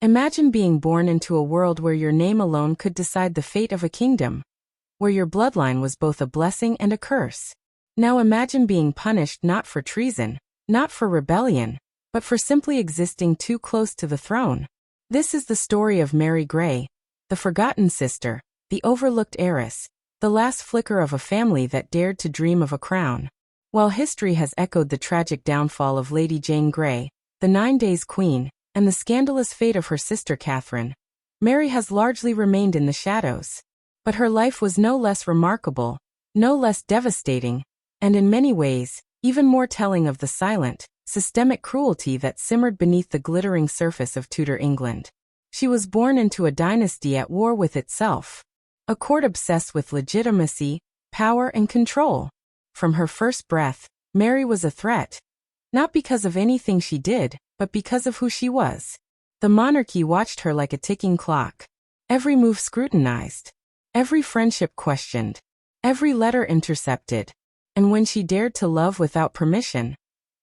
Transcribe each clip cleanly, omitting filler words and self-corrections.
Imagine being born into a world where your name alone could decide the fate of a kingdom, where your bloodline was both a blessing and a curse. Now imagine being punished not for treason, not for rebellion, but for simply existing too close to the throne. This is the story of Mary Grey, the forgotten sister, the overlooked heiress, the last flicker of a family that dared to dream of a crown. While history has echoed the tragic downfall of Lady Jane Grey, the 9 Days Queen, and the scandalous fate of her sister Katherine, Mary has largely remained in the shadows. But her life was no less remarkable, no less devastating, and in many ways, even more telling of the silent, systemic cruelty that simmered beneath the glittering surface of Tudor England. She was born into a dynasty at war with itself, a court obsessed with legitimacy, power, and control. From her first breath, Mary was a threat, not because of anything she did, but because of who she was. The monarchy watched her like a ticking clock, every move scrutinized, every friendship questioned, every letter intercepted, and when she dared to love without permission,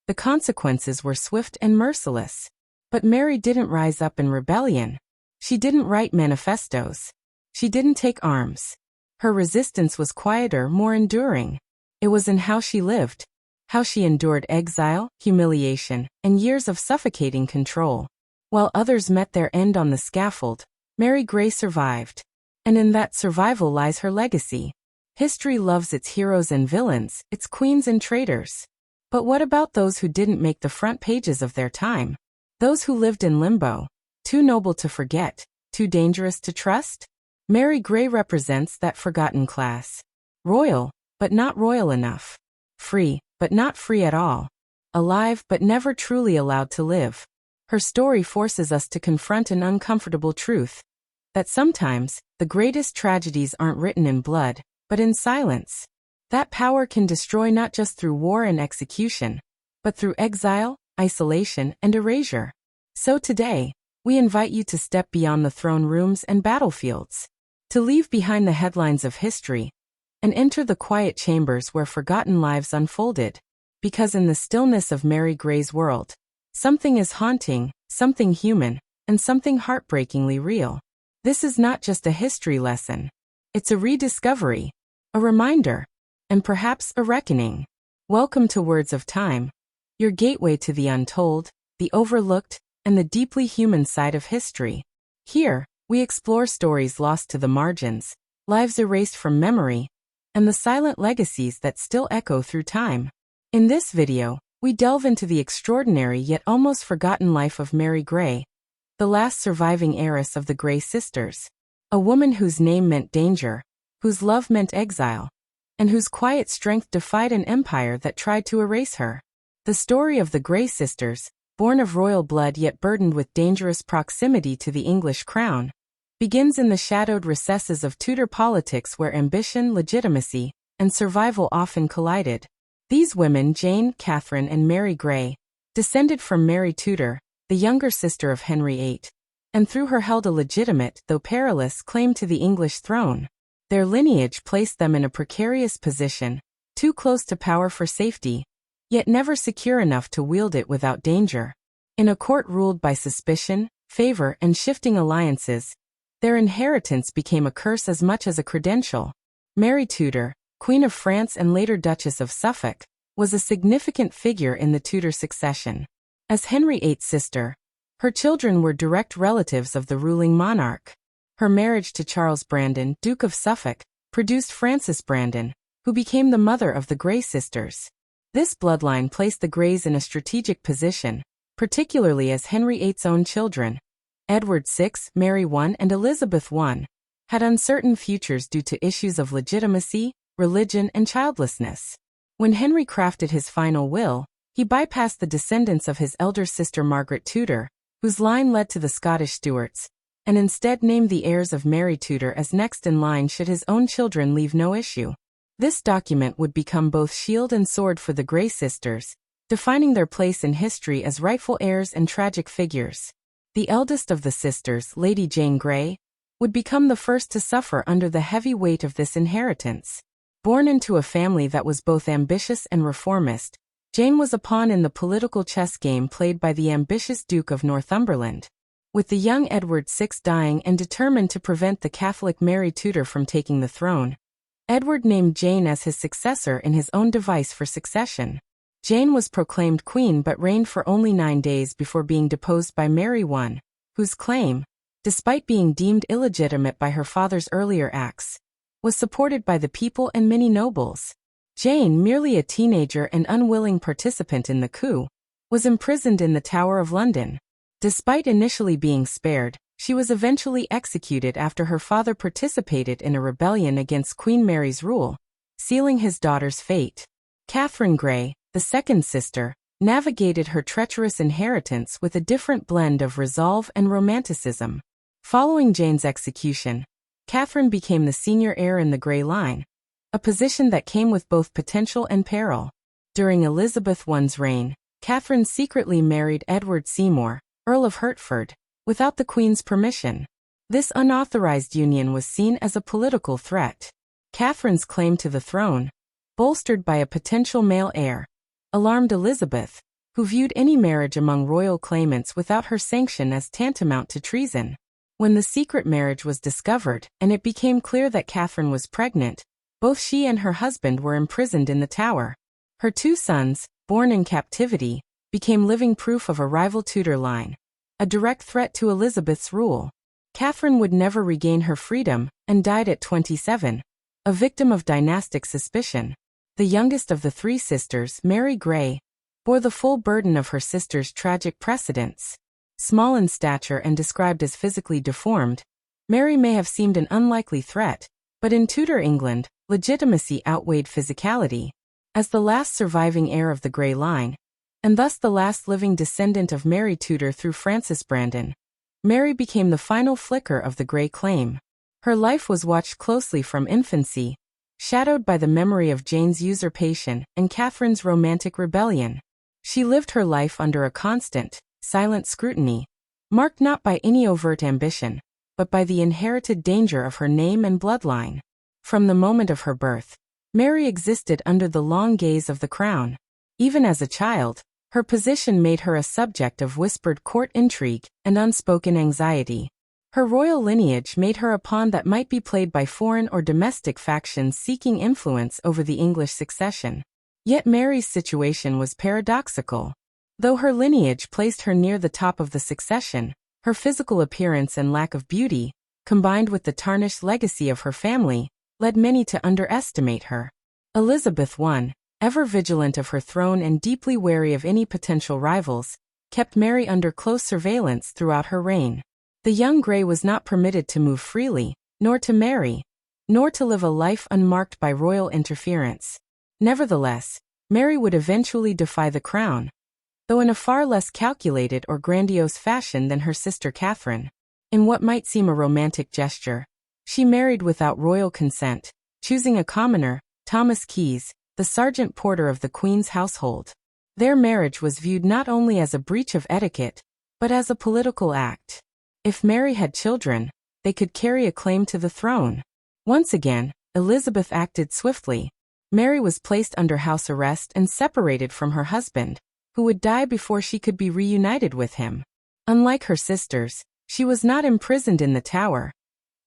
the consequences were swift and merciless. But Mary didn't rise up in rebellion. She didn't write manifestos. She didn't take arms. Her resistance was quieter, more enduring. It was in how she lived, how she endured exile, humiliation, and years of suffocating control. While others met their end on the scaffold, Mary Grey survived. And in that survival lies her legacy. History loves its heroes and villains, its queens and traitors. But what about those who didn't make the front pages of their time? Those who lived in limbo, too noble to forget, too dangerous to trust? Mary Grey represents that forgotten class. Royal, but not royal enough. Free, but not free at all. Alive, but never truly allowed to live. Her story forces us to confront an uncomfortable truth, that sometimes, the greatest tragedies aren't written in blood, but in silence. That power can destroy not just through war and execution, but through exile, isolation, and erasure. So today, we invite you to step beyond the throne rooms and battlefields, to leave behind the headlines of history, and enter the quiet chambers where forgotten lives unfolded. Because in the stillness of Mary Grey's world, something is haunting, something human, and something heartbreakingly real. This is not just a history lesson. It's a rediscovery, a reminder, and perhaps a reckoning. Welcome to Words of Time, your gateway to the untold, the overlooked, and the deeply human side of history. Here, we explore stories lost to the margins, lives erased from memory, and the silent legacies that still echo through time. In this video, we delve into the extraordinary yet almost forgotten life of Mary Grey, the last surviving heiress of the Grey sisters. A woman whose name meant danger, whose love meant exile, and whose quiet strength defied an empire that tried to erase her. The story of the Grey sisters, born of royal blood yet burdened with dangerous proximity to the English crown, begins in the shadowed recesses of Tudor politics where ambition, legitimacy, and survival often collided. These women, Jane, Katherine, and Mary Grey, descended from Mary Tudor, the younger sister of Henry VIII, and through her held a legitimate, though perilous, claim to the English throne. Their lineage placed them in a precarious position, too close to power for safety, yet never secure enough to wield it without danger. In a court ruled by suspicion, favor, and shifting alliances, their inheritance became a curse as much as a credential. Mary Tudor, Queen of France and later Duchess of Suffolk, was a significant figure in the Tudor succession. As Henry VIII's sister, her children were direct relatives of the ruling monarch. Her marriage to Charles Brandon, Duke of Suffolk, produced Frances Brandon, who became the mother of the Grey sisters. This bloodline placed the Greys in a strategic position, particularly as Henry VIII's own children, Edward VI, Mary I, and Elizabeth I, had uncertain futures due to issues of legitimacy, religion, and childlessness. When Henry crafted his final will, he bypassed the descendants of his elder sister Margaret Tudor, whose line led to the Scottish Stuarts, and instead named the heirs of Mary Tudor as next in line should his own children leave no issue. This document would become both shield and sword for the Grey sisters, defining their place in history as rightful heirs and tragic figures. The eldest of the sisters, Lady Jane Grey, would become the first to suffer under the heavy weight of this inheritance. Born into a family that was both ambitious and reformist, Jane was a pawn in the political chess game played by the ambitious Duke of Northumberland. With the young Edward VI dying and determined to prevent the Catholic Mary Tudor from taking the throne, Edward named Jane as his successor in his own device for succession. Jane was proclaimed queen but reigned for only 9 days before being deposed by Mary I, whose claim, despite being deemed illegitimate by her father's earlier acts, was supported by the people and many nobles. Jane, merely a teenager and unwilling participant in the coup, was imprisoned in the Tower of London. Despite initially being spared, she was eventually executed after her father participated in a rebellion against Queen Mary's rule, sealing his daughter's fate. Catherine Grey, the second sister, navigated her treacherous inheritance with a different blend of resolve and romanticism. Following Jane's execution, Catherine became the senior heir in the Grey line, a position that came with both potential and peril. During Elizabeth I's reign, Catherine secretly married Edward Seymour, Earl of Hertford, without the Queen's permission. This unauthorized union was seen as a political threat. Catherine's claim to the throne, bolstered by a potential male heir, alarmed Elizabeth, who viewed any marriage among royal claimants without her sanction as tantamount to treason. When the secret marriage was discovered and it became clear that Catherine was pregnant, both she and her husband were imprisoned in the Tower. Her 2 sons, born in captivity, became living proof of a rival Tudor line, a direct threat to Elizabeth's rule. Catherine would never regain her freedom and died at 27, a victim of dynastic suspicion. The youngest of the 3 sisters, Mary Grey, bore the full burden of her sister's tragic precedents. Small in stature and described as physically deformed, Mary may have seemed an unlikely threat, but in Tudor England, legitimacy outweighed physicality. As the last surviving heir of the Grey line, and thus the last living descendant of Mary Tudor through Frances Brandon, Mary became the final flicker of the Grey claim. Her life was watched closely from infancy, shadowed by the memory of Jane's usurpation and Catherine's romantic rebellion. She lived her life under a constant, silent scrutiny, marked not by any overt ambition, but by the inherited danger of her name and bloodline. From the moment of her birth, Mary existed under the long gaze of the crown. Even as a child, her position made her a subject of whispered court intrigue and unspoken anxiety. Her royal lineage made her a pawn that might be played by foreign or domestic factions seeking influence over the English succession. Yet Mary's situation was paradoxical. Though her lineage placed her near the top of the succession, her physical appearance and lack of beauty, combined with the tarnished legacy of her family, led many to underestimate her. Elizabeth I, ever vigilant of her throne and deeply wary of any potential rivals, kept Mary under close surveillance throughout her reign. The young Grey was not permitted to move freely, nor to marry, nor to live a life unmarked by royal interference. Nevertheless, Mary would eventually defy the crown, though in a far less calculated or grandiose fashion than her sister Catherine. In what might seem a romantic gesture, she married without royal consent, choosing a commoner, Thomas Keyes, the sergeant porter of the Queen's household. Their marriage was viewed not only as a breach of etiquette, but as a political act. If Mary had children, they could carry a claim to the throne. Once again, Elizabeth acted swiftly. Mary was placed under house arrest and separated from her husband, who would die before she could be reunited with him. Unlike her sisters, she was not imprisoned in the Tower.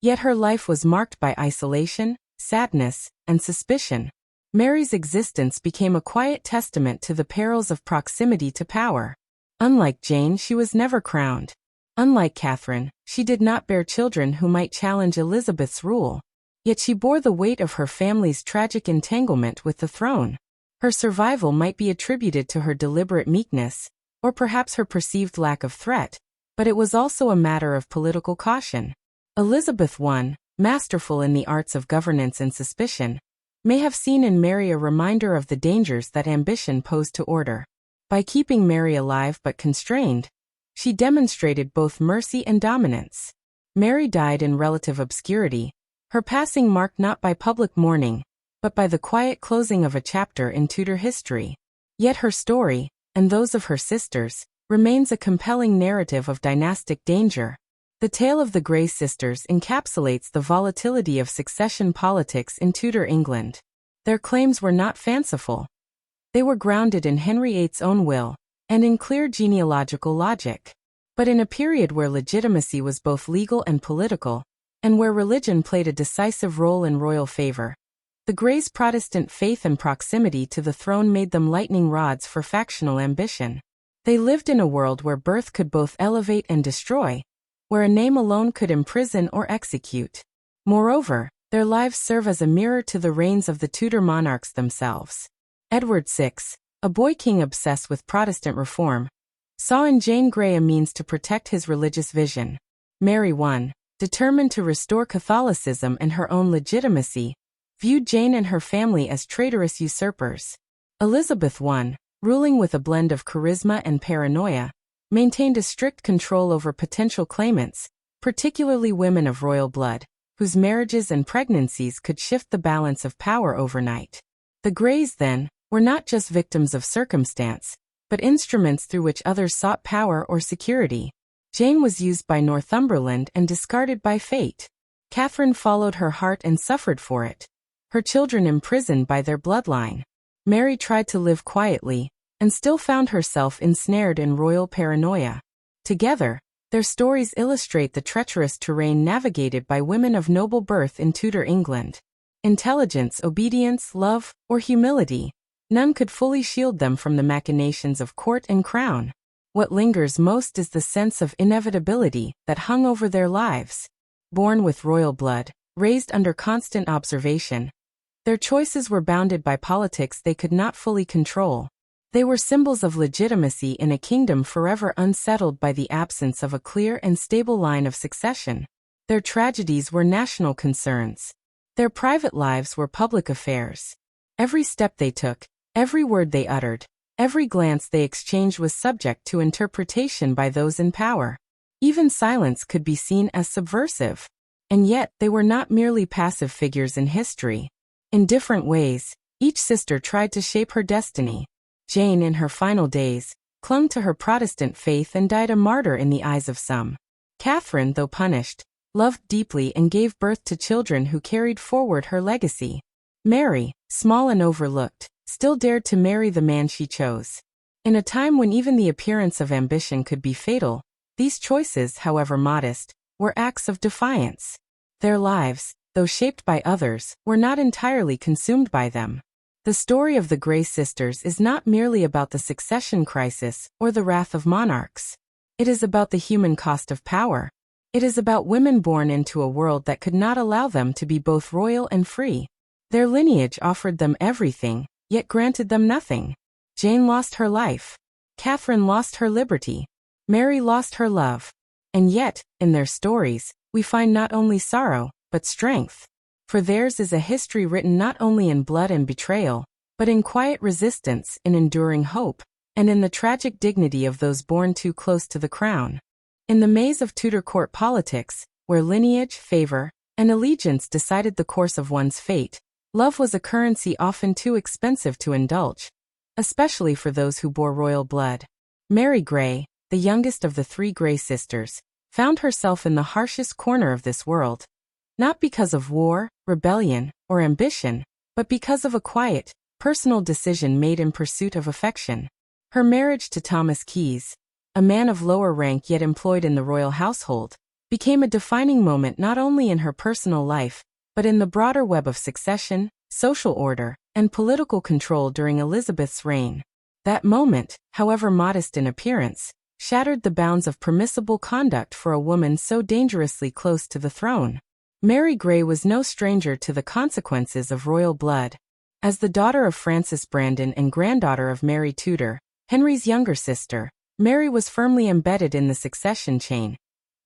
Yet her life was marked by isolation, sadness, and suspicion. Mary's existence became a quiet testament to the perils of proximity to power. Unlike Jane, she was never crowned. Unlike Catherine, she did not bear children who might challenge Elizabeth's rule. Yet she bore the weight of her family's tragic entanglement with the throne. Her survival might be attributed to her deliberate meekness, or perhaps her perceived lack of threat, but it was also a matter of political caution. Elizabeth I, masterful in the arts of governance and suspicion, may have seen in Mary a reminder of the dangers that ambition posed to order. By keeping Mary alive but constrained, she demonstrated both mercy and dominance. Mary died in relative obscurity, her passing marked not by public mourning, but by the quiet closing of a chapter in Tudor history. Yet her story, and those of her sisters, remains a compelling narrative of dynastic danger. The tale of the Grey sisters encapsulates the volatility of succession politics in Tudor England. Their claims were not fanciful. They were grounded in Henry VIII's own will, and in clear genealogical logic. but in a period where legitimacy was both legal and political, and where religion played a decisive role in royal favor. The Greys' Protestant faith and proximity to the throne made them lightning rods for factional ambition. They lived in a world where birth could both elevate and destroy, where a name alone could imprison or execute. Moreover, their lives serve as a mirror to the reigns of the Tudor monarchs themselves. Edward VI, a boy king obsessed with Protestant reform, saw in Jane Grey a means to protect his religious vision. Mary I, determined to restore Catholicism and her own legitimacy, viewed Jane and her family as traitorous usurpers. Elizabeth I, ruling with a blend of charisma and paranoia, maintained a strict control over potential claimants, particularly women of royal blood, whose marriages and pregnancies could shift the balance of power overnight. The Greys, then, were not just victims of circumstance, but instruments through which others sought power or security. Jane was used by Northumberland and discarded by fate. Katherine followed her heart and suffered for it, her children imprisoned by their bloodline. Mary tried to live quietly, and still found herself ensnared in royal paranoia. Together, their stories illustrate the treacherous terrain navigated by women of noble birth in Tudor England. Intelligence, obedience, love, or humility, none could fully shield them from the machinations of court and crown. What lingers most is the sense of inevitability that hung over their lives. Born with royal blood, raised under constant observation, their choices were bounded by politics they could not fully control. They were symbols of legitimacy in a kingdom forever unsettled by the absence of a clear and stable line of succession. Their tragedies were national concerns. Their private lives were public affairs. Every step they took, every word they uttered, every glance they exchanged was subject to interpretation by those in power. Even silence could be seen as subversive. And yet, they were not merely passive figures in history. In different ways, each sister tried to shape her destiny. Jane, in her final days, clung to her Protestant faith and died a martyr in the eyes of some. Katherine, though punished, loved deeply and gave birth to children who carried forward her legacy. Mary, small and overlooked, still dared to marry the man she chose. In a time when even the appearance of ambition could be fatal, these choices, however modest, were acts of defiance. Their lives, though shaped by others, were not entirely consumed by them. The story of the Grey sisters is not merely about the succession crisis or the wrath of monarchs. It is about the human cost of power. It is about women born into a world that could not allow them to be both royal and free. Their lineage offered them everything, yet granted them nothing. Jane lost her life. Katherine lost her liberty. Mary lost her love. And yet, in their stories, we find not only sorrow, but strength. For theirs is a history written not only in blood and betrayal, but in quiet resistance, in enduring hope, and in the tragic dignity of those born too close to the crown. In the maze of Tudor court politics, where lineage, favor, and allegiance decided the course of one's fate, love was a currency often too expensive to indulge, especially for those who bore royal blood. Mary Grey, the youngest of the three Grey sisters, found herself in the harshest corner of this world. Not because of war, rebellion, or ambition, but because of a quiet, personal decision made in pursuit of affection. Her marriage to Thomas Keyes, a man of lower rank yet employed in the royal household, became a defining moment not only in her personal life, but in the broader web of succession, social order, and political control during Elizabeth's reign. That moment, however modest in appearance, shattered the bounds of permissible conduct for a woman so dangerously close to the throne. Mary Grey was no stranger to the consequences of royal blood. As the daughter of Francis Brandon and granddaughter of Mary Tudor, Henry's younger sister, Mary was firmly embedded in the succession chain,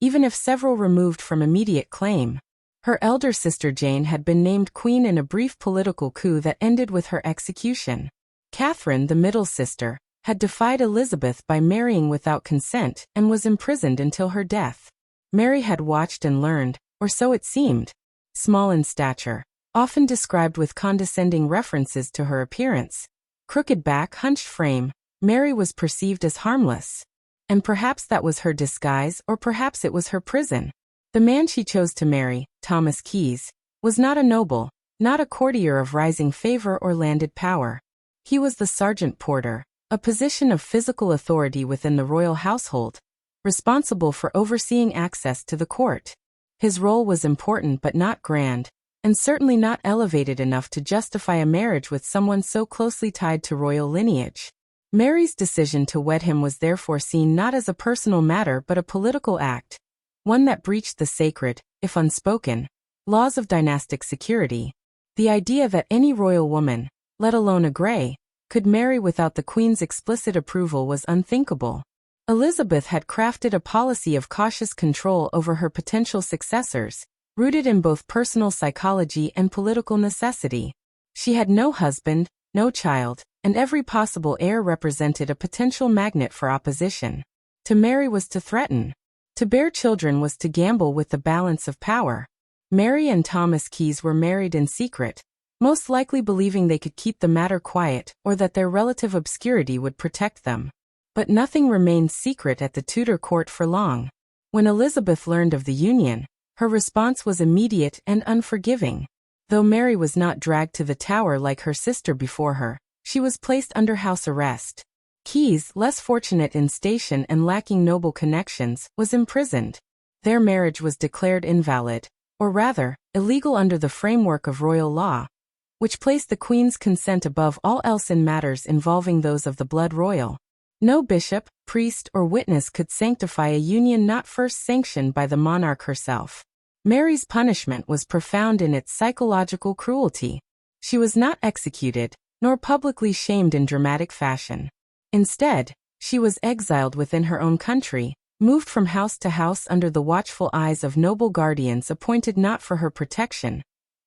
even if several removed from immediate claim. Her elder sister Jane had been named queen in a brief political coup that ended with her execution. Katherine, the middle sister, had defied Elizabeth by marrying without consent and was imprisoned until her death. Mary had watched and learned, or so it seemed. Small in stature, often described with condescending references to her appearance, crooked back, hunched frame, Mary was perceived as harmless. And perhaps that was her disguise, or perhaps it was her prison. The man she chose to marry, Thomas Keyes, was not a noble, not a courtier of rising favor or landed power. He was the sergeant porter, a position of physical authority within the royal household, responsible for overseeing access to the court. His role was important but not grand, and certainly not elevated enough to justify a marriage with someone so closely tied to royal lineage. Mary's decision to wed him was therefore seen not as a personal matter but a political act, one that breached the sacred, if unspoken, laws of dynastic security. The idea that any royal woman, let alone a Grey, could marry without the Queen's explicit approval was unthinkable. Elizabeth had crafted a policy of cautious control over her potential successors, rooted in both personal psychology and political necessity. She had no husband, no child, and every possible heir represented a potential magnet for opposition. To marry was to threaten. To bear children was to gamble with the balance of power. Mary and Thomas Keyes were married in secret, most likely believing they could keep the matter quiet or that their relative obscurity would protect them. But nothing remained secret at the Tudor court for long. When Elizabeth learned of the union, her response was immediate and unforgiving. Though Mary was not dragged to the Tower like her sister before her, she was placed under house arrest. Keyes, less fortunate in station and lacking noble connections, was imprisoned. Their marriage was declared invalid, or rather, illegal under the framework of royal law, which placed the Queen's consent above all else in matters involving those of the blood royal. No bishop, priest, or witness could sanctify a union not first sanctioned by the monarch herself. Mary's punishment was profound in its psychological cruelty. She was not executed, nor publicly shamed in dramatic fashion. Instead, she was exiled within her own country, moved from house to house under the watchful eyes of noble guardians appointed not for her protection,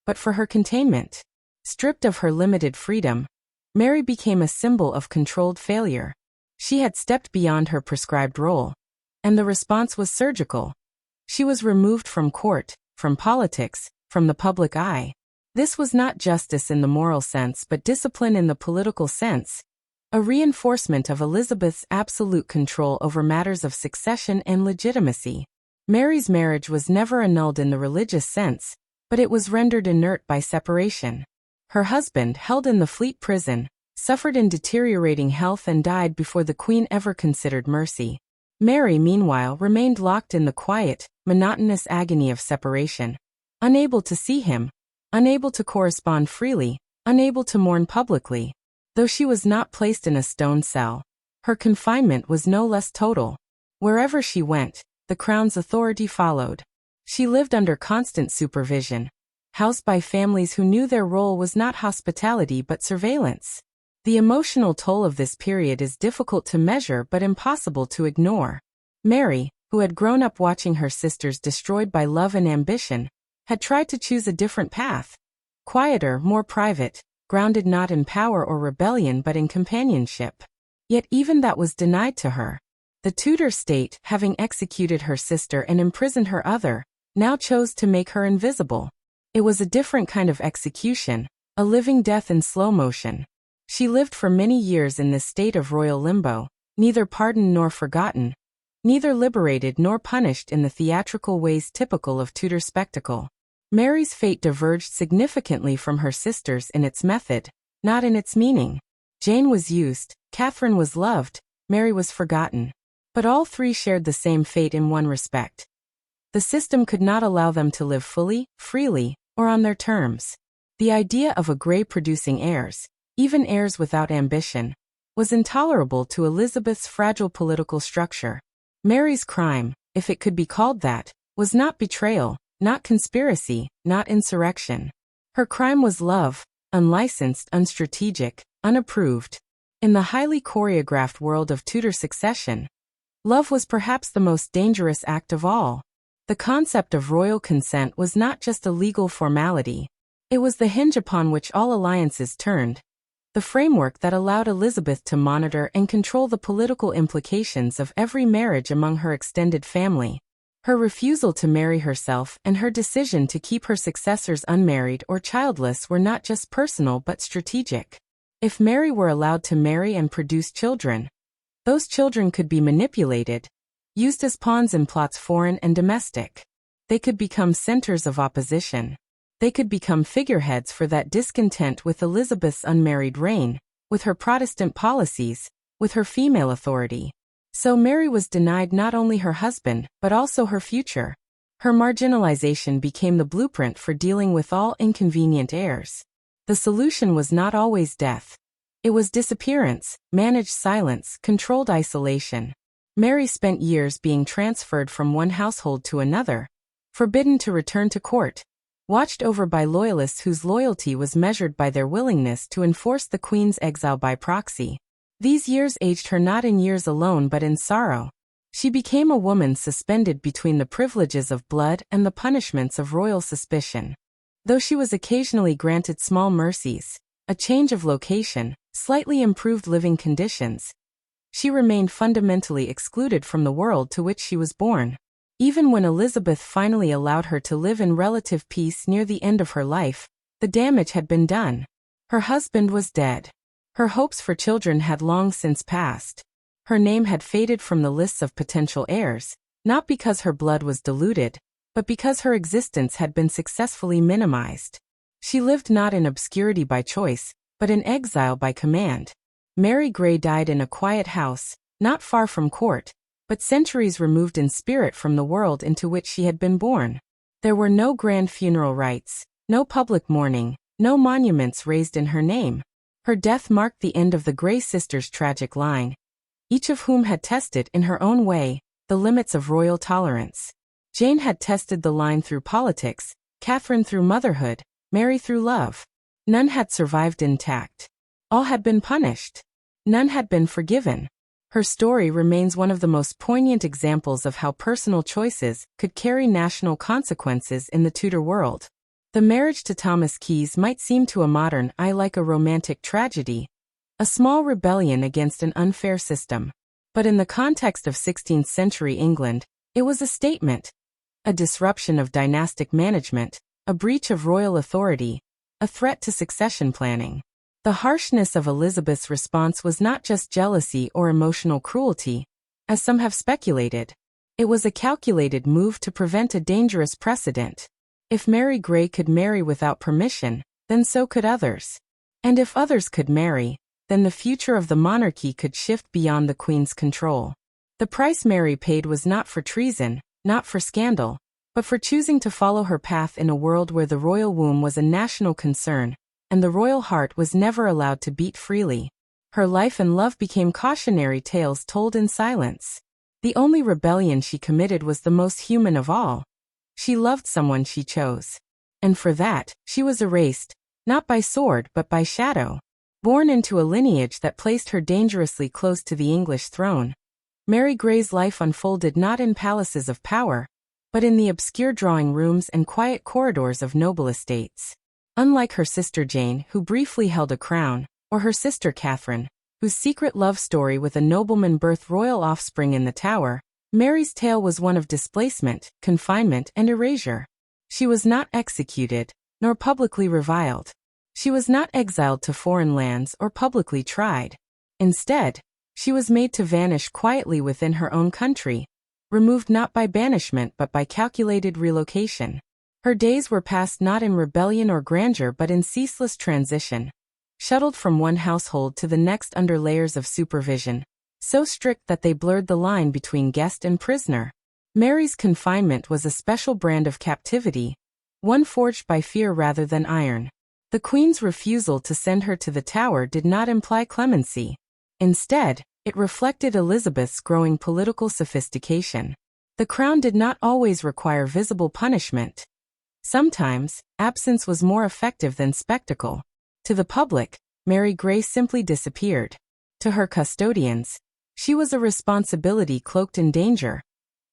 but for her containment. Stripped of her limited freedom, Mary became a symbol of controlled failure. She had stepped beyond her prescribed role, and the response was surgical. She was removed from court, from politics, from the public eye. This was not justice in the moral sense but discipline in the political sense, a reinforcement of Elizabeth's absolute control over matters of succession and legitimacy. Mary's marriage was never annulled in the religious sense, but it was rendered inert by separation. Her husband, held in the Fleet prison, suffered in deteriorating health and died before the Queen ever considered mercy. Mary, meanwhile, remained locked in the quiet, monotonous agony of separation. Unable to see him, unable to correspond freely, unable to mourn publicly. Though she was not placed in a stone cell, her confinement was no less total. Wherever she went, the Crown's authority followed. She lived under constant supervision, housed by families who knew their role was not hospitality but surveillance. The emotional toll of this period is difficult to measure but impossible to ignore. Mary, who had grown up watching her sisters destroyed by love and ambition, had tried to choose a different path. Quieter, more private, grounded not in power or rebellion but in companionship. Yet even that was denied to her. The Tudor state, having executed her sister and imprisoned her other, now chose to make her invisible. It was a different kind of execution, a living death in slow motion. She lived for many years in this state of royal limbo, neither pardoned nor forgotten, neither liberated nor punished in the theatrical ways typical of Tudor spectacle. Mary's fate diverged significantly from her sister's in its method, not in its meaning. Jane was used, Katherine was loved, Mary was forgotten. But all three shared the same fate in one respect. The system could not allow them to live fully, freely, or on their terms. The idea of a Grey producing heirs, even heirs without ambition, was intolerable to Elizabeth's fragile political structure. Mary's crime, if it could be called that, was not betrayal, not conspiracy, not insurrection. Her crime was love, unlicensed, unstrategic, unapproved. In the highly choreographed world of Tudor succession, love was perhaps the most dangerous act of all. The concept of royal consent was not just a legal formality. It was the hinge upon which all alliances turned, the framework that allowed Elizabeth to monitor and control the political implications of every marriage among her extended family. Her refusal to marry herself and her decision to keep her successors unmarried or childless were not just personal but strategic. If Mary were allowed to marry and produce children, those children could be manipulated, used as pawns in plots foreign and domestic. They could become centers of opposition. They could become figureheads for that discontent with Elizabeth's unmarried reign, with her Protestant policies, with her female authority. So Mary was denied not only her husband, but also her future. Her marginalization became the blueprint for dealing with all inconvenient heirs. The solution was not always death. It was disappearance, managed silence, controlled isolation. Mary spent years being transferred from one household to another, forbidden to return to court, watched over by loyalists whose loyalty was measured by their willingness to enforce the Queen's exile by proxy. These years aged her not in years alone but in sorrow. She became a woman suspended between the privileges of blood and the punishments of royal suspicion. Though she was occasionally granted small mercies, a change of location, slightly improved living conditions, she remained fundamentally excluded from the world to which she was born. Even when Elizabeth finally allowed her to live in relative peace near the end of her life, the damage had been done. Her husband was dead. Her hopes for children had long since passed. Her name had faded from the lists of potential heirs, not because her blood was diluted, but because her existence had been successfully minimized. She lived not in obscurity by choice, but in exile by command. Mary Grey died in a quiet house, not far from court, but centuries removed in spirit from the world into which she had been born. There were no grand funeral rites, no public mourning, no monuments raised in her name. Her death marked the end of the Grey sisters' tragic line, each of whom had tested in her own way the limits of royal tolerance. Jane had tested the line through politics, Katherine through motherhood, Mary through love. None had survived intact. All had been punished. None had been forgiven. Her story remains one of the most poignant examples of how personal choices could carry national consequences in the Tudor world. The marriage to Thomas Keyes might seem to a modern eye like a romantic tragedy, a small rebellion against an unfair system. But in the context of 16th century England, it was a statement, a disruption of dynastic management, a breach of royal authority, a threat to succession planning. The harshness of Elizabeth's response was not just jealousy or emotional cruelty, as some have speculated. It was a calculated move to prevent a dangerous precedent. If Mary Grey could marry without permission, then so could others. And if others could marry, then the future of the monarchy could shift beyond the Queen's control. The price Mary paid was not for treason, not for scandal, but for choosing to follow her path in a world where the royal womb was a national concern, and the royal heart was never allowed to beat freely. Her life and love became cautionary tales told in silence. The only rebellion she committed was the most human of all. She loved someone she chose. And for that, she was erased, not by sword but by shadow. Born into a lineage that placed her dangerously close to the English throne, Mary Grey's life unfolded not in palaces of power, but in the obscure drawing rooms and quiet corridors of noble estates. Unlike her sister Jane, who briefly held a crown, or her sister Katherine, whose secret love story with a nobleman birthed royal offspring in the Tower, Mary's tale was one of displacement, confinement, and erasure. She was not executed, nor publicly reviled. She was not exiled to foreign lands or publicly tried. Instead, she was made to vanish quietly within her own country, removed not by banishment but by calculated relocation. Her days were passed not in rebellion or grandeur but in ceaseless transition, shuttled from one household to the next under layers of supervision, so strict that they blurred the line between guest and prisoner. Mary's confinement was a special brand of captivity, one forged by fear rather than iron. The Queen's refusal to send her to the Tower did not imply clemency. Instead, it reflected Elizabeth's growing political sophistication. The crown did not always require visible punishment. Sometimes, absence was more effective than spectacle. To the public, Mary Grey simply disappeared. To her custodians, she was a responsibility cloaked in danger.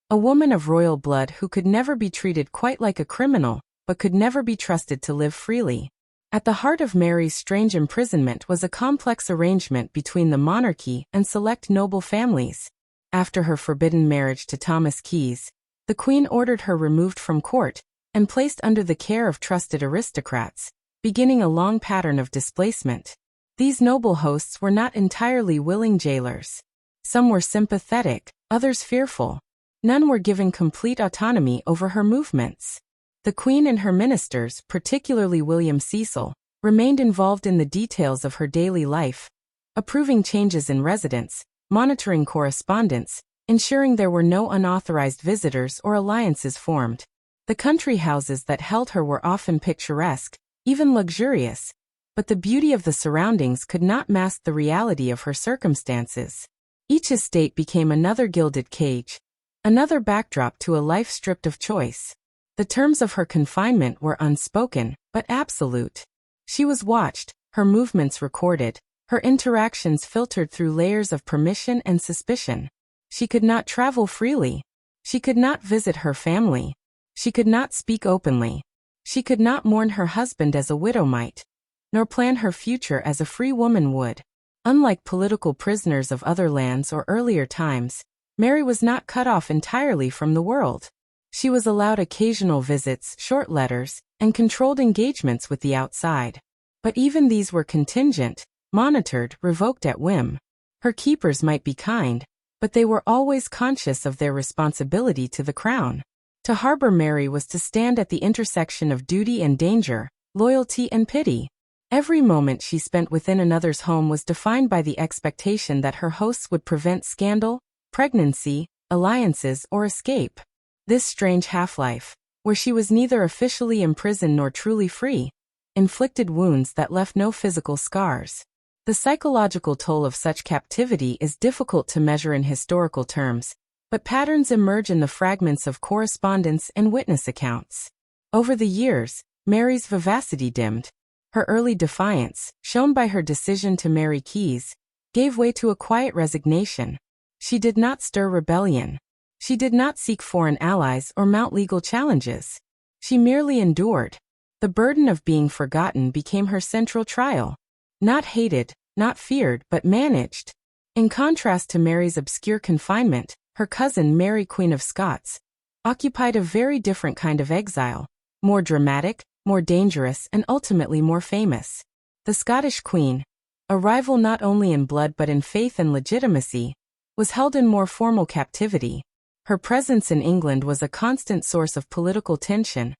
A woman of royal blood who could never be treated quite like a criminal, but could never be trusted to live freely. At the heart of Mary's strange imprisonment was a complex arrangement between the monarchy and select noble families. After her forbidden marriage to Thomas Keyes, the Queen ordered her removed from court and placed under the care of trusted aristocrats, beginning a long pattern of displacement. These noble hosts were not entirely willing jailers. Some were sympathetic, others fearful. None were given complete autonomy over her movements. The Queen and her ministers, particularly William Cecil, remained involved in the details of her daily life, approving changes in residence, monitoring correspondence, ensuring there were no unauthorized visitors or alliances formed. The country houses that held her were often picturesque, even luxurious, but the beauty of the surroundings could not mask the reality of her circumstances. Each estate became another gilded cage, another backdrop to a life stripped of choice. The terms of her confinement were unspoken, but absolute. She was watched, her movements recorded, her interactions filtered through layers of permission and suspicion. She could not travel freely. She could not visit her family. She could not speak openly. She could not mourn her husband as a widow might, nor plan her future as a free woman would. Unlike political prisoners of other lands or earlier times, Mary was not cut off entirely from the world. She was allowed occasional visits, short letters, and controlled engagements with the outside. But even these were contingent, monitored, revoked at whim. Her keepers might be kind, but they were always conscious of their responsibility to the crown. To harbor Mary was to stand at the intersection of duty and danger, loyalty and pity. Every moment she spent within another's home was defined by the expectation that her hosts would prevent scandal, pregnancy, alliances, or escape. This strange half-life, where she was neither officially imprisoned nor truly free, inflicted wounds that left no physical scars. The psychological toll of such captivity is difficult to measure in historical terms, but patterns emerge in the fragments of correspondence and witness accounts. Over the years, Mary's vivacity dimmed. Her early defiance, shown by her decision to marry Keys, gave way to a quiet resignation. She did not stir rebellion. She did not seek foreign allies or mount legal challenges. She merely endured. The burden of being forgotten became her central trial. Not hated, not feared, but managed. In contrast to Mary's obscure confinement, her cousin Mary, Queen of Scots, occupied a very different kind of exile, more dramatic, more dangerous, and ultimately more famous. The Scottish Queen, a rival not only in blood but in faith and legitimacy, was held in more formal captivity. Her presence in England was a constant source of political tension,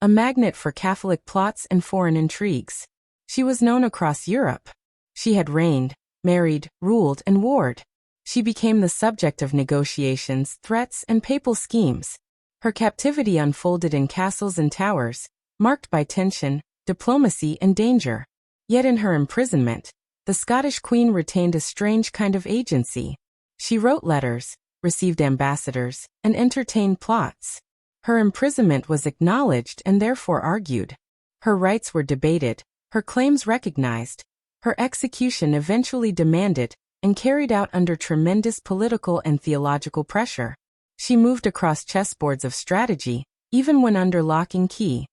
a magnet for Catholic plots and foreign intrigues. She was known across Europe. She had reigned, married, ruled, and warred. She became the subject of negotiations, threats, and papal schemes. Her captivity unfolded in castles and towers, marked by tension, diplomacy, and danger. Yet in her imprisonment, the Scottish Queen retained a strange kind of agency. She wrote letters, received ambassadors, and entertained plots. Her imprisonment was acknowledged and therefore argued. Her rights were debated, her claims recognized, her execution eventually demanded and carried out under tremendous political and theological pressure. She moved across chessboards of strategy, even when under lock and key.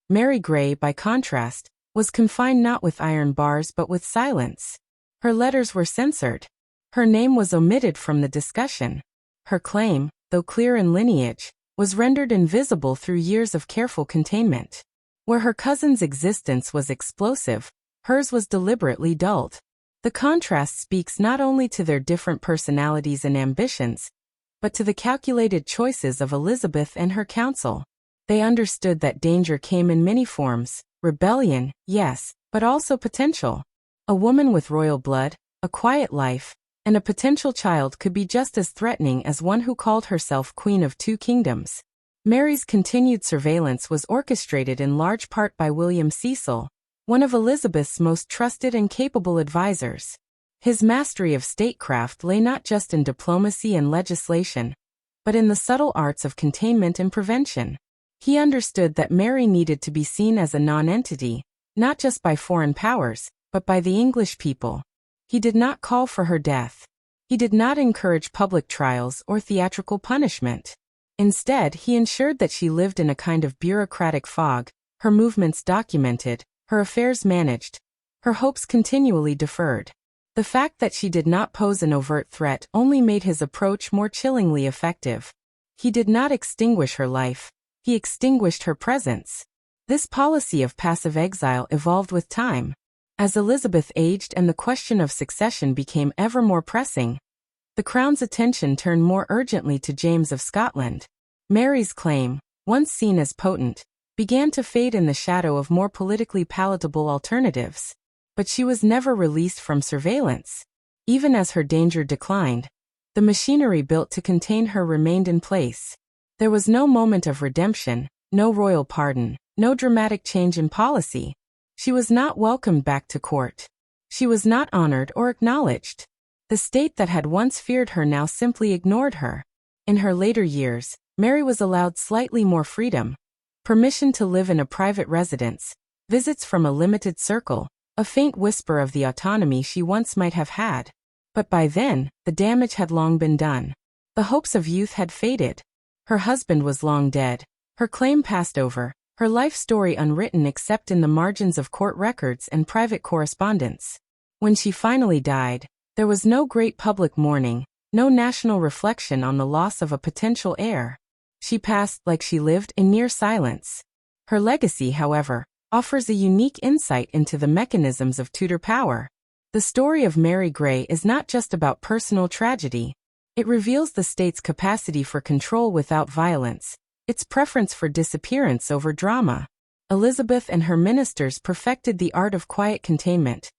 Mary Grey, by contrast, was confined not with iron bars but with silence. Her letters were censored. Her name was omitted from the discussion. Her claim, though clear in lineage, was rendered invisible through years of careful containment. Where her cousin's existence was explosive, hers was deliberately dulled. The contrast speaks not only to their different personalities and ambitions, but to the calculated choices of Elizabeth and her council. They understood that danger came in many forms: rebellion, yes, but also potential. A woman with royal blood, a quiet life, and a potential child could be just as threatening as one who called herself Queen of Two Kingdoms. Mary's continued surveillance was orchestrated in large part by William Cecil, one of Elizabeth's most trusted and capable advisors. His mastery of statecraft lay not just in diplomacy and legislation, but in the subtle arts of containment and prevention. He understood that Mary needed to be seen as a non-entity, not just by foreign powers, but by the English people. He did not call for her death. He did not encourage public trials or theatrical punishment. Instead, he ensured that she lived in a kind of bureaucratic fog, her movements documented, her affairs managed, her hopes continually deferred. The fact that she did not pose an overt threat only made his approach more chillingly effective. He did not extinguish her life. He extinguished her presence. This policy of passive exile evolved with time. As Elizabeth aged and the question of succession became ever more pressing, the crown's attention turned more urgently to James of Scotland. Mary's claim, once seen as potent, began to fade in the shadow of more politically palatable alternatives. But she was never released from surveillance. Even as her danger declined, the machinery built to contain her remained in place. There was no moment of redemption, no royal pardon, no dramatic change in policy. She was not welcomed back to court. She was not honored or acknowledged. The state that had once feared her now simply ignored her. In her later years, Mary was allowed slightly more freedom. Permission to live in a private residence, visits from a limited circle, a faint whisper of the autonomy she once might have had. But by then, the damage had long been done. The hopes of youth had faded. Her husband was long dead, her claim passed over, her life story unwritten except in the margins of court records and private correspondence. When she finally died, there was no great public mourning, no national reflection on the loss of a potential heir. She passed like she lived in near silence. Her legacy, however, offers a unique insight into the mechanisms of Tudor power. The story of Mary Grey is not just about personal tragedy. It reveals the state's capacity for control without violence, its preference for disappearance over drama. Elizabeth and her ministers perfected the art of quiet containment,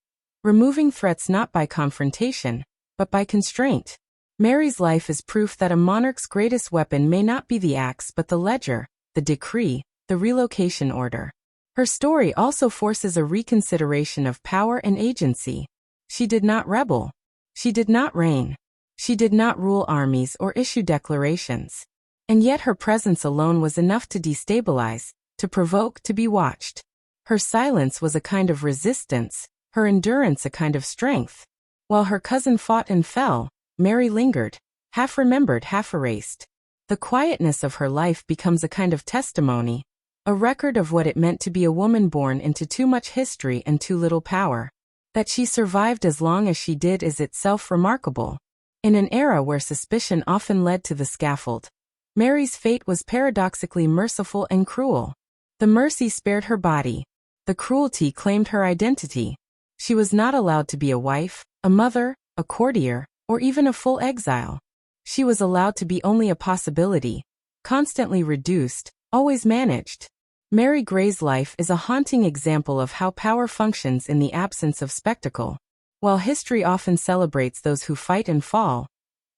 removing threats not by confrontation, but by constraint. Mary's life is proof that a monarch's greatest weapon may not be the axe but the ledger, the decree, the relocation order. Her story also forces a reconsideration of power and agency. She did not rebel. She did not reign. She did not rule armies or issue declarations. And yet her presence alone was enough to destabilize, to provoke, to be watched. Her silence was a kind of resistance, her endurance a kind of strength. While her cousin fought and fell, Mary lingered, half remembered, half erased. The quietness of her life becomes a kind of testimony, a record of what it meant to be a woman born into too much history and too little power. That she survived as long as she did is itself remarkable. In an era where suspicion often led to the scaffold, Mary's fate was paradoxically merciful and cruel. The mercy spared her body. The cruelty claimed her identity. She was not allowed to be a wife, a mother, a courtier, or even a full exile. She was allowed to be only a possibility, constantly reduced, always managed. Mary Grey's life is a haunting example of how power functions in the absence of spectacle. While history often celebrates those who fight and fall,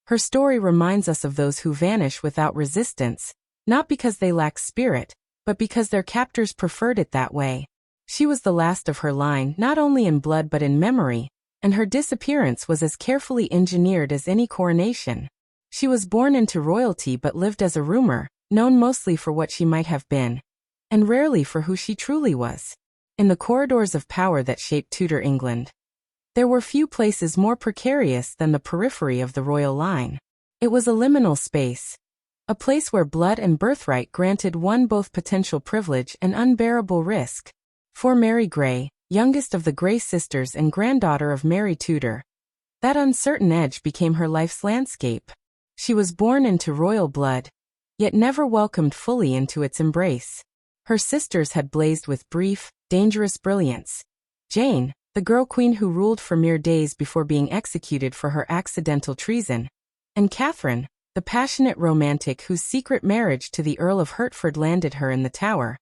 her story reminds us of those who vanish without resistance, not because they lack spirit, but because their captors preferred it that way. She was the last of her line not only in blood but in memory, and her disappearance was as carefully engineered as any coronation. She was born into royalty but lived as a rumor, known mostly for what she might have been, and rarely for who she truly was. In the corridors of power that shaped Tudor England, there were few places more precarious than the periphery of the royal line. It was a liminal space, a place where blood and birthright granted one both potential privilege and unbearable risk. For Mary Grey, youngest of the Grey sisters and granddaughter of Mary Tudor, that uncertain edge became her life's landscape. She was born into royal blood, yet never welcomed fully into its embrace. Her sisters had blazed with brief, dangerous brilliance. Jane, the girl queen who ruled for mere days before being executed for her accidental treason, and Katherine, the passionate romantic whose secret marriage to the Earl of Hertford landed her in the Tower.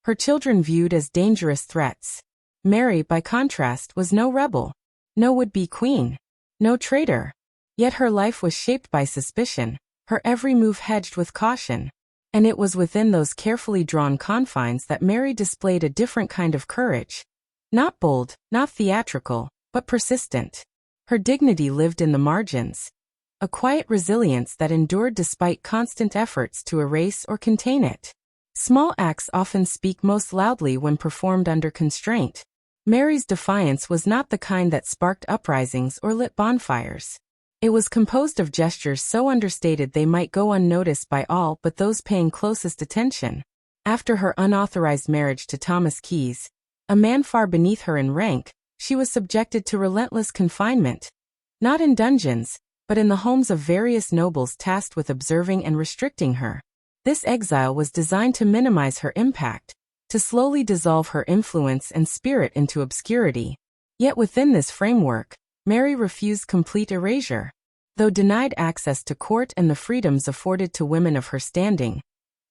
Her children viewed as dangerous threats. Mary, by contrast, was no rebel, no would-be queen, no traitor. Yet her life was shaped by suspicion, her every move hedged with caution. And it was within those carefully drawn confines that Mary displayed a different kind of courage. Not bold, not theatrical, but persistent. Her dignity lived in the margins, a quiet resilience that endured despite constant efforts to erase or contain it. Small acts often speak most loudly when performed under constraint. Mary's defiance was not the kind that sparked uprisings or lit bonfires. It was composed of gestures so understated they might go unnoticed by all but those paying closest attention. After her unauthorized marriage to Thomas Keyes, a man far beneath her in rank, she was subjected to relentless confinement. Not in dungeons, but in the homes of various nobles tasked with observing and restricting her. This exile was designed to minimize her impact, to slowly dissolve her influence and spirit into obscurity. Yet within this framework, Mary refused complete erasure. Though denied access to court and the freedoms afforded to women of her standing,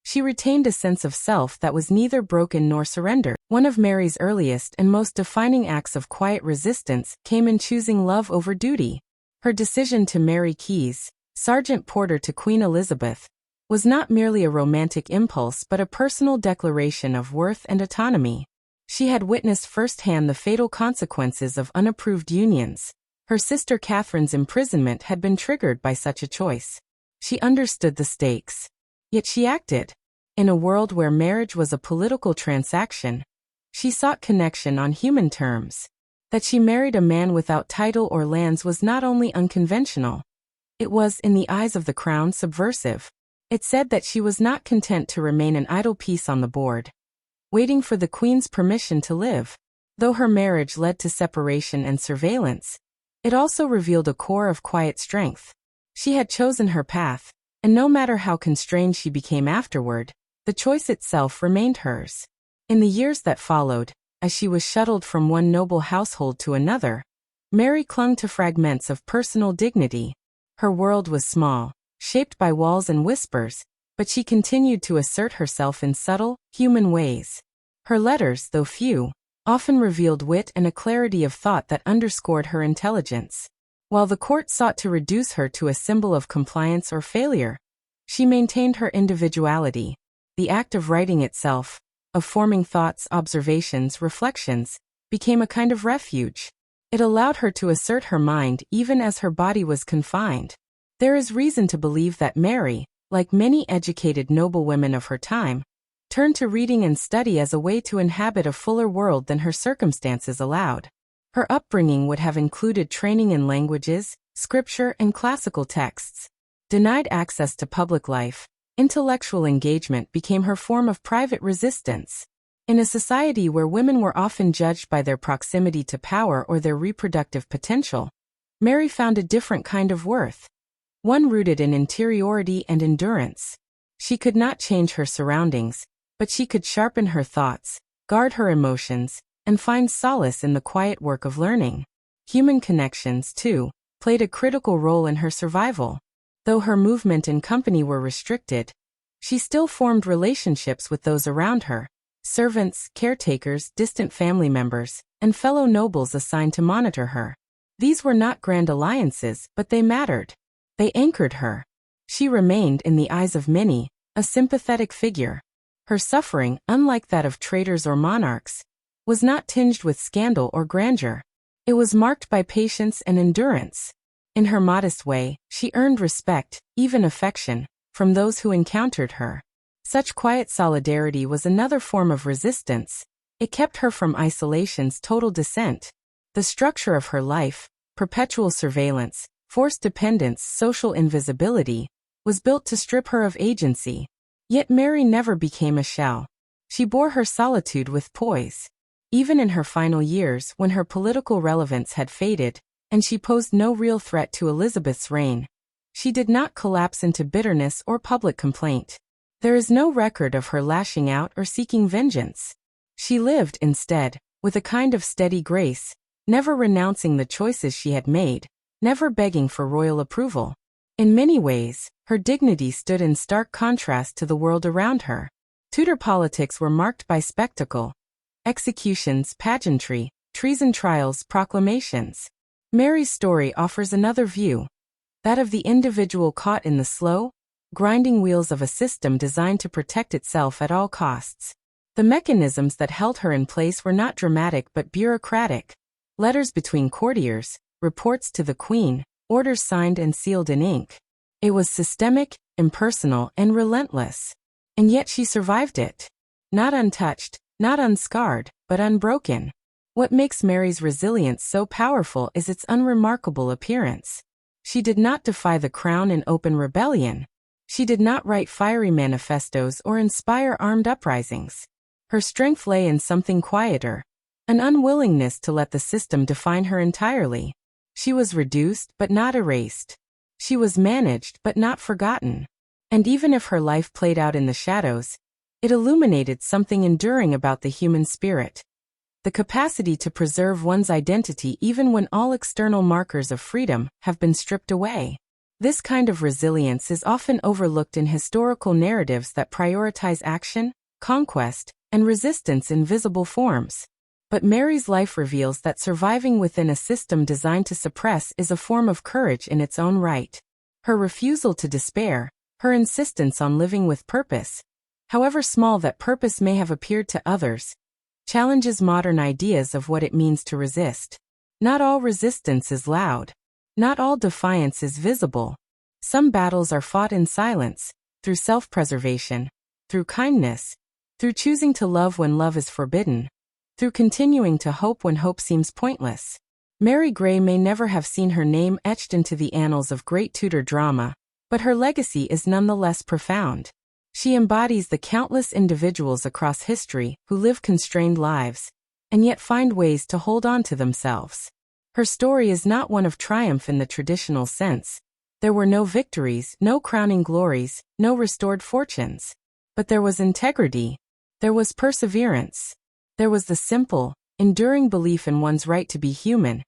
she retained a sense of self that was neither broken nor surrendered. One of Mary's earliest and most defining acts of quiet resistance came in choosing love over duty. Her decision to marry Keyes, Sergeant Porter to Queen Elizabeth, was not merely a romantic impulse but a personal declaration of worth and autonomy. She had witnessed firsthand the fatal consequences of unapproved unions. Her sister Katherine's imprisonment had been triggered by such a choice. She understood the stakes. Yet she acted. In a world where marriage was a political transaction, she sought connection on human terms. That she married a man without title or lands was not only unconventional, it was, in the eyes of the crown, subversive. It said that she was not content to remain an idle piece on the board, waiting for the Queen's permission to live. Though her marriage led to separation and surveillance, it also revealed a core of quiet strength. She had chosen her path, and no matter how constrained she became afterward, the choice itself remained hers. In the years that followed, as she was shuttled from one noble household to another, Mary clung to fragments of personal dignity. Her world was small, shaped by walls and whispers, but she continued to assert herself in subtle, human ways. Her letters, though few, often revealed wit and a clarity of thought that underscored her intelligence. While the court sought to reduce her to a symbol of compliance or failure, she maintained her individuality. The act of writing itself, of forming thoughts, observations, reflections, became a kind of refuge. It allowed her to assert her mind even as her body was confined. There is reason to believe that Mary, like many educated noblewomen of her time, turned to reading and study as a way to inhabit a fuller world than her circumstances allowed. Her upbringing would have included training in languages, scripture, and classical texts. Denied access to public life, intellectual engagement became her form of private resistance. In a society where women were often judged by their proximity to power or their reproductive potential, Mary found a different kind of worth, one rooted in interiority and endurance. She could not change her surroundings, but she could sharpen her thoughts, guard her emotions, and find solace in the quiet work of learning. Human connections, too, played a critical role in her survival. Though her movement and company were restricted, she still formed relationships with those around her, servants, caretakers, distant family members, and fellow nobles assigned to monitor her. These were not grand alliances, but they mattered. They anchored her. She remained, in the eyes of many, a sympathetic figure. Her suffering, unlike that of traitors or monarchs, was not tinged with scandal or grandeur. It was marked by patience and endurance. In her modest way, she earned respect, even affection, from those who encountered her. Such quiet solidarity was another form of resistance. It kept her from isolation's total descent. The structure of her life, perpetual surveillance, forced dependence, social invisibility, was built to strip her of agency. Yet Mary never became a shell. She bore her solitude with poise. Even in her final years, when her political relevance had faded, and she posed no real threat to Elizabeth's reign, she did not collapse into bitterness or public complaint. There is no record of her lashing out or seeking vengeance. She lived, instead, with a kind of steady grace, never renouncing the choices she had made, never begging for royal approval. In many ways, her dignity stood in stark contrast to the world around her. Tudor politics were marked by spectacle, executions, pageantry, treason trials, proclamations. Mary's story offers another view, that of the individual caught in the slow, grinding wheels of a system designed to protect itself at all costs. The mechanisms that held her in place were not dramatic but bureaucratic. Letters between courtiers, reports to the Queen, orders signed and sealed in ink. It was systemic, impersonal, and relentless. And yet she survived it. Not untouched, not unscarred, but unbroken. What makes Mary's resilience so powerful is its unremarkable appearance. She did not defy the crown in open rebellion. She did not write fiery manifestos or inspire armed uprisings. Her strength lay in something quieter, an unwillingness to let the system define her entirely. She was reduced but not erased. She was managed but not forgotten. And even if her life played out in the shadows, it illuminated something enduring about the human spirit. The capacity to preserve one's identity even when all external markers of freedom have been stripped away. This kind of resilience is often overlooked in historical narratives that prioritize action, conquest, and resistance in visible forms. But Mary's life reveals that surviving within a system designed to suppress is a form of courage in its own right. Her refusal to despair, her insistence on living with purpose, however small that purpose may have appeared to others, challenges modern ideas of what it means to resist. Not all resistance is loud. Not all defiance is visible. Some battles are fought in silence, through self-preservation, through kindness, through choosing to love when love is forbidden, through continuing to hope when hope seems pointless. Mary Grey may never have seen her name etched into the annals of great Tudor drama, but her legacy is nonetheless profound. She embodies the countless individuals across history who live constrained lives, and yet find ways to hold on to themselves. Her story is not one of triumph in the traditional sense. There were no victories, no crowning glories, no restored fortunes. But there was integrity. There was perseverance. There was the simple, enduring belief in one's right to be human,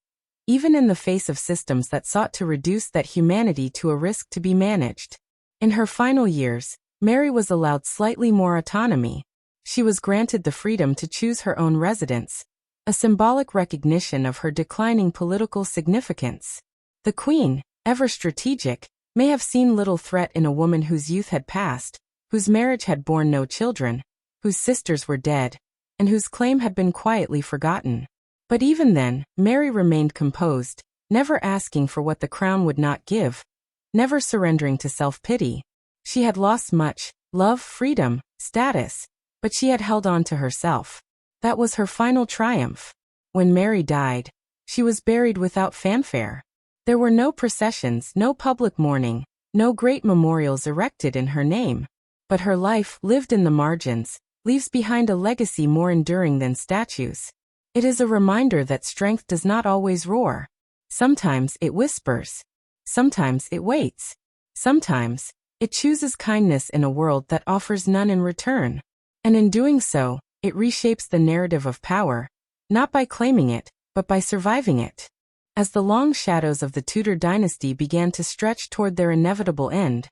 even in the face of systems that sought to reduce that humanity to a risk to be managed. In her final years, Mary was allowed slightly more autonomy. She was granted the freedom to choose her own residence, a symbolic recognition of her declining political significance. The Queen, ever strategic, may have seen little threat in a woman whose youth had passed, whose marriage had borne no children, whose sisters were dead, and whose claim had been quietly forgotten. But even then, Mary remained composed, never asking for what the crown would not give, never surrendering to self-pity. She had lost much, love, freedom, status, but she had held on to herself. That was her final triumph. When Mary died, she was buried without fanfare. There were no processions, no public mourning, no great memorials erected in her name. But her life, lived in the margins, leaves behind a legacy more enduring than statues. It is a reminder that strength does not always roar. Sometimes it whispers. Sometimes it waits. Sometimes it chooses kindness in a world that offers none in return. And in doing so, it reshapes the narrative of power, not by claiming it, but by surviving it. As the long shadows of the Tudor dynasty began to stretch toward their inevitable end,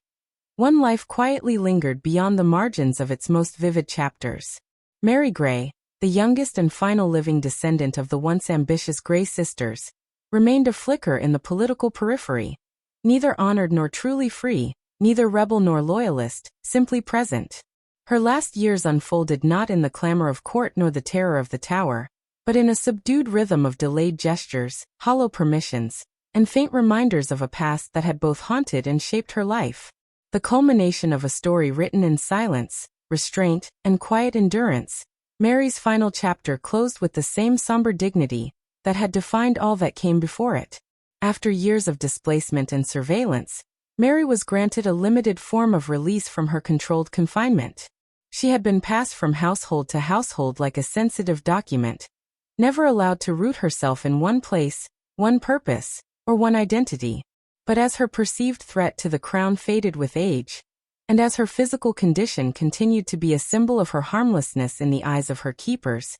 one life quietly lingered beyond the margins of its most vivid chapters. Mary Grey, the youngest and final living descendant of the once ambitious Grey sisters, remained a flicker in the political periphery, neither honored nor truly free, neither rebel nor loyalist, simply present. Her last years unfolded not in the clamor of court nor the terror of the Tower, but in a subdued rhythm of delayed gestures, hollow permissions, and faint reminders of a past that had both haunted and shaped her life. The culmination of a story written in silence, restraint, and quiet endurance, Mary's final chapter closed with the same somber dignity that had defined all that came before it. After years of displacement and surveillance, Mary was granted a limited form of release from her controlled confinement. She had been passed from household to household like a sensitive document, never allowed to root herself in one place, one purpose, or one identity. But as her perceived threat to the crown faded with age, and as her physical condition continued to be a symbol of her harmlessness in the eyes of her keepers,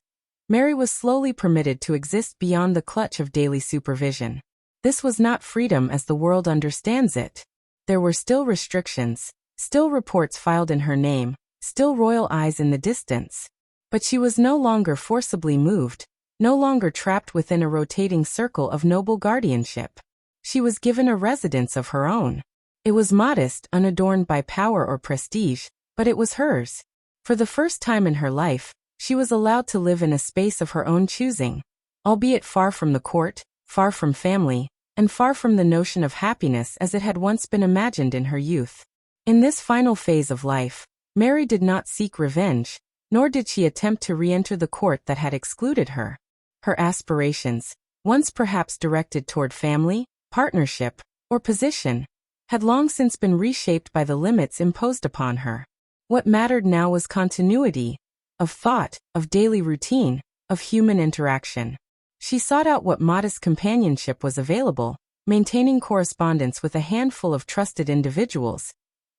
Mary was slowly permitted to exist beyond the clutch of daily supervision. This was not freedom as the world understands it. There were still restrictions, still reports filed in her name, still royal eyes in the distance. But she was no longer forcibly moved, no longer trapped within a rotating circle of noble guardianship. She was given a residence of her own. It was modest, unadorned by power or prestige, but it was hers. For the first time in her life, she was allowed to live in a space of her own choosing, albeit far from the court, far from family, and far from the notion of happiness as it had once been imagined in her youth. In this final phase of life, Mary did not seek revenge, nor did she attempt to re-enter the court that had excluded her. Her aspirations, once perhaps directed toward family, partnership, or position, had long since been reshaped by the limits imposed upon her. What mattered now was continuity, of thought, of daily routine, of human interaction. She sought out what modest companionship was available, maintaining correspondence with a handful of trusted individuals,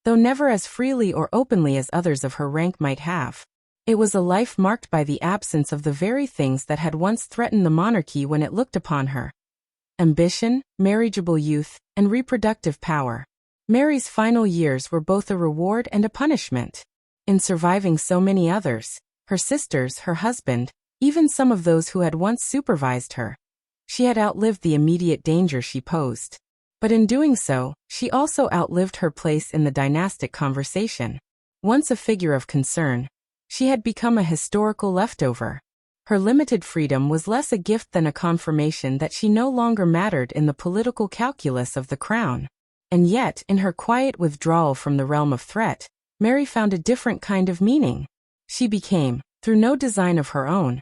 though never as freely or openly as others of her rank might have. It was a life marked by the absence of the very things that had once threatened the monarchy when it looked upon her: ambition, marriageable youth, and reproductive power. Mary's final years were both a reward and a punishment. In surviving so many others, her sisters, her husband, even some of those who had once supervised her. She had outlived the immediate danger she posed. But in doing so, she also outlived her place in the dynastic conversation. Once a figure of concern, she had become a historical leftover. Her limited freedom was less a gift than a confirmation that she no longer mattered in the political calculus of the crown. And yet, in her quiet withdrawal from the realm of threat, Mary found a different kind of meaning. She became, through no design of her own,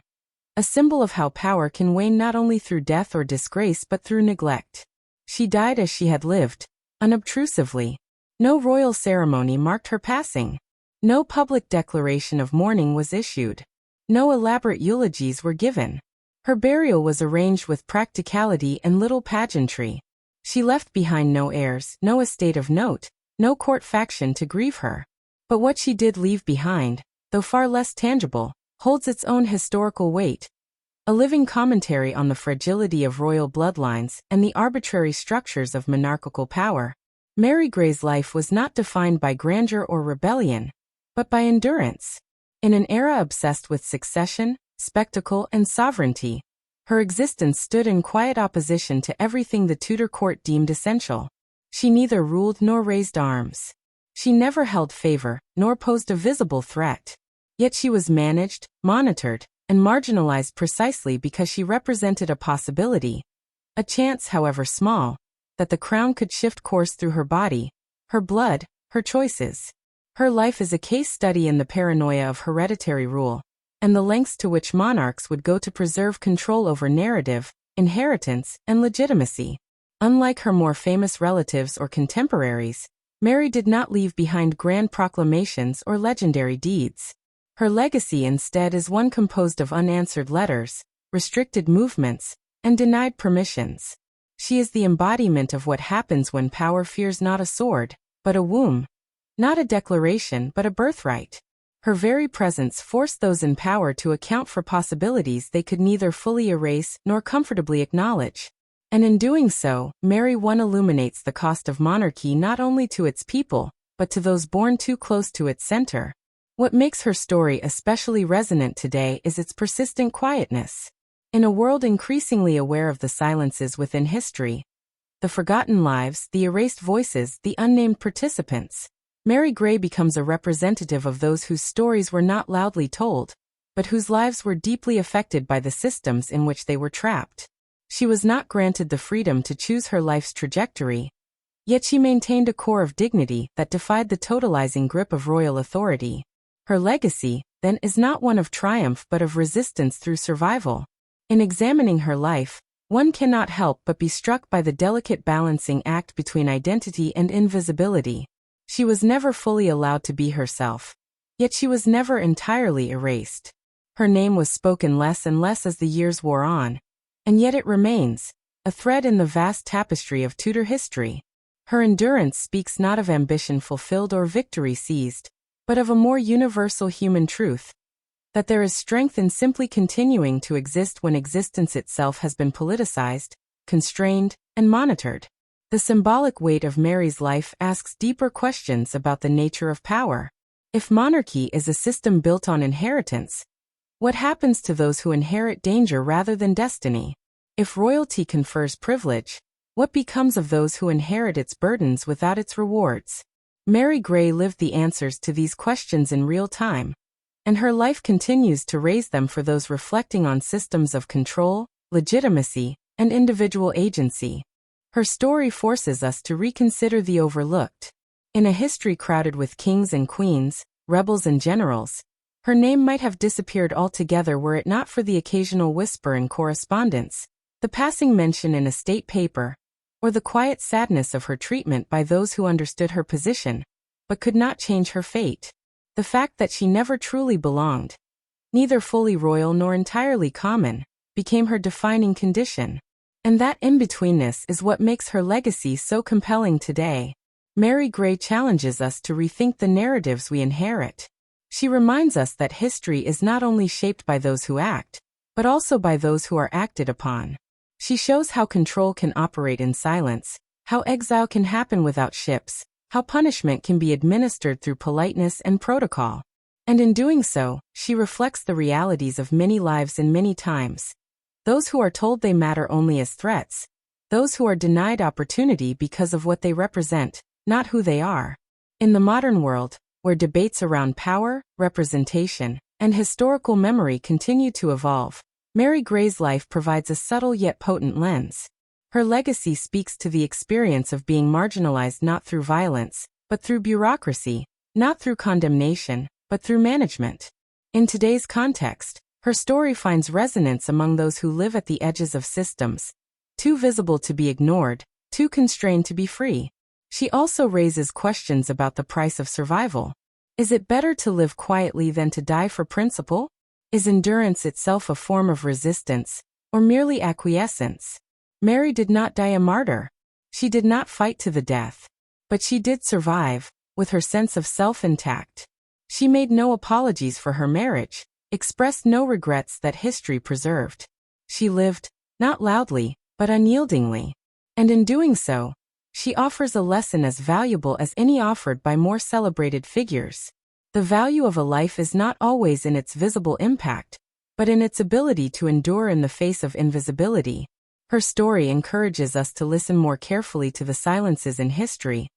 a symbol of how power can wane not only through death or disgrace but through neglect. She died as she had lived, unobtrusively. No royal ceremony marked her passing. No public declaration of mourning was issued. No elaborate eulogies were given. Her burial was arranged with practicality and little pageantry. She left behind no heirs, no estate of note, no court faction to grieve her. But what she did leave behind, though far less tangible, holds its own historical weight. A living commentary on the fragility of royal bloodlines and the arbitrary structures of monarchical power. Mary Grey's life was not defined by grandeur or rebellion, but by endurance. In an era obsessed with succession, spectacle, and sovereignty, her existence stood in quiet opposition to everything the Tudor court deemed essential. She neither ruled nor raised arms. She never held favor, nor posed a visible threat. Yet she was managed, monitored, and marginalized precisely because she represented a possibility, a chance however small, that the crown could shift course through her body, her blood, her choices. Her life is a case study in the paranoia of hereditary rule, and the lengths to which monarchs would go to preserve control over narrative, inheritance, and legitimacy. Unlike her more famous relatives or contemporaries, Mary did not leave behind grand proclamations or legendary deeds. Her legacy instead is one composed of unanswered letters, restricted movements, and denied permissions. She is the embodiment of what happens when power fears not a sword, but a womb. Not a declaration but a birthright. Her very presence forced those in power to account for possibilities they could neither fully erase nor comfortably acknowledge. And in doing so, Mary I illuminates the cost of monarchy not only to its people, but to those born too close to its center. What makes her story especially resonant today is its persistent quietness. In a world increasingly aware of the silences within history, the forgotten lives, the erased voices, the unnamed participants, Mary Grey becomes a representative of those whose stories were not loudly told, but whose lives were deeply affected by the systems in which they were trapped. She was not granted the freedom to choose her life's trajectory, yet she maintained a core of dignity that defied the totalizing grip of royal authority. Her legacy, then, is not one of triumph but of resistance through survival. In examining her life, one cannot help but be struck by the delicate balancing act between identity and invisibility. She was never fully allowed to be herself, yet she was never entirely erased. Her name was spoken less and less as the years wore on, and yet it remains, a thread in the vast tapestry of Tudor history. Her endurance speaks not of ambition fulfilled or victory seized, but of a more universal human truth, that there is strength in simply continuing to exist when existence itself has been politicized, constrained, and monitored. The symbolic weight of Mary's life asks deeper questions about the nature of power. If monarchy is a system built on inheritance, what happens to those who inherit danger rather than destiny? If royalty confers privilege, what becomes of those who inherit its burdens without its rewards? Mary Grey lived the answers to these questions in real time, and her life continues to raise them for those reflecting on systems of control, legitimacy, and individual agency. Her story forces us to reconsider the overlooked. In a history crowded with kings and queens, rebels and generals, her name might have disappeared altogether were it not for the occasional whisper in correspondence, the passing mention in a state paper, or the quiet sadness of her treatment by those who understood her position, but could not change her fate. The fact that she never truly belonged, neither fully royal nor entirely common, became her defining condition. And that in-betweenness is what makes her legacy so compelling today. Mary Grey challenges us to rethink the narratives we inherit. She reminds us that history is not only shaped by those who act, but also by those who are acted upon. She shows how control can operate in silence, how exile can happen without ships, how punishment can be administered through politeness and protocol. And in doing so, she reflects the realities of many lives in many times. Those who are told they matter only as threats. Those who are denied opportunity because of what they represent, not who they are. In the modern world, where debates around power, representation, and historical memory continue to evolve, Mary Grey's life provides a subtle yet potent lens. Her legacy speaks to the experience of being marginalized not through violence, but through bureaucracy, not through condemnation, but through management. In today's context, her story finds resonance among those who live at the edges of systems, too visible to be ignored, too constrained to be free. She also raises questions about the price of survival. Is it better to live quietly than to die for principle? Is endurance itself a form of resistance, or merely acquiescence? Mary did not die a martyr. She did not fight to the death. But she did survive, with her sense of self intact. She made no apologies for her marriage, expressed no regrets that history preserved. She lived, not loudly, but unyieldingly. And in doing so, she offers a lesson as valuable as any offered by more celebrated figures. The value of a life is not always in its visible impact, but in its ability to endure in the face of invisibility. Her story encourages us to listen more carefully to the silences in history,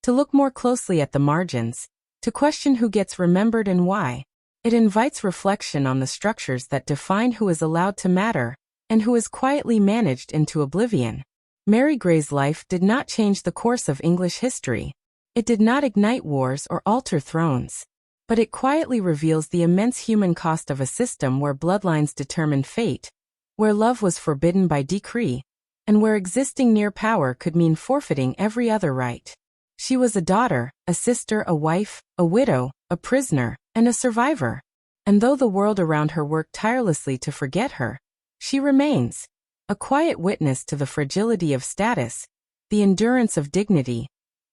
to look more closely at the margins, to question who gets remembered and why. It invites reflection on the structures that define who is allowed to matter, and who is quietly managed into oblivion. Mary Grey's life did not change the course of English history. It did not ignite wars or alter thrones. But it quietly reveals the immense human cost of a system where bloodlines determined fate, where love was forbidden by decree, and where existing near power could mean forfeiting every other right. She was a daughter, a sister, a wife, a widow, a prisoner, and a survivor. And though the world around her worked tirelessly to forget her, she remains a quiet witness to the fragility of status, the endurance of dignity,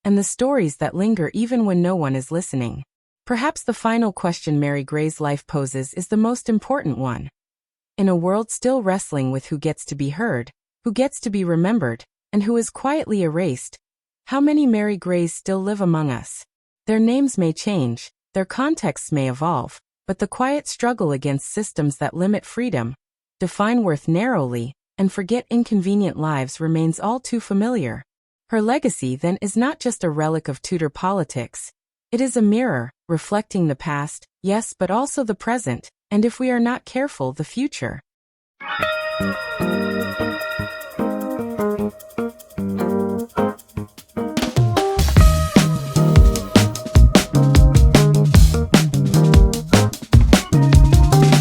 and the stories that linger even when no one is listening. Perhaps the final question Mary Grey's life poses is the most important one. In a world still wrestling with who gets to be heard, who gets to be remembered, and who is quietly erased, how many Mary Greys still live among us? Their names may change, their contexts may evolve, but the quiet struggle against systems that limit freedom, define worth narrowly, and forget inconvenient lives remains all too familiar. Her legacy then is not just a relic of Tudor politics. It is a mirror, reflecting the past, yes, but also the present, and if we are not careful, the future.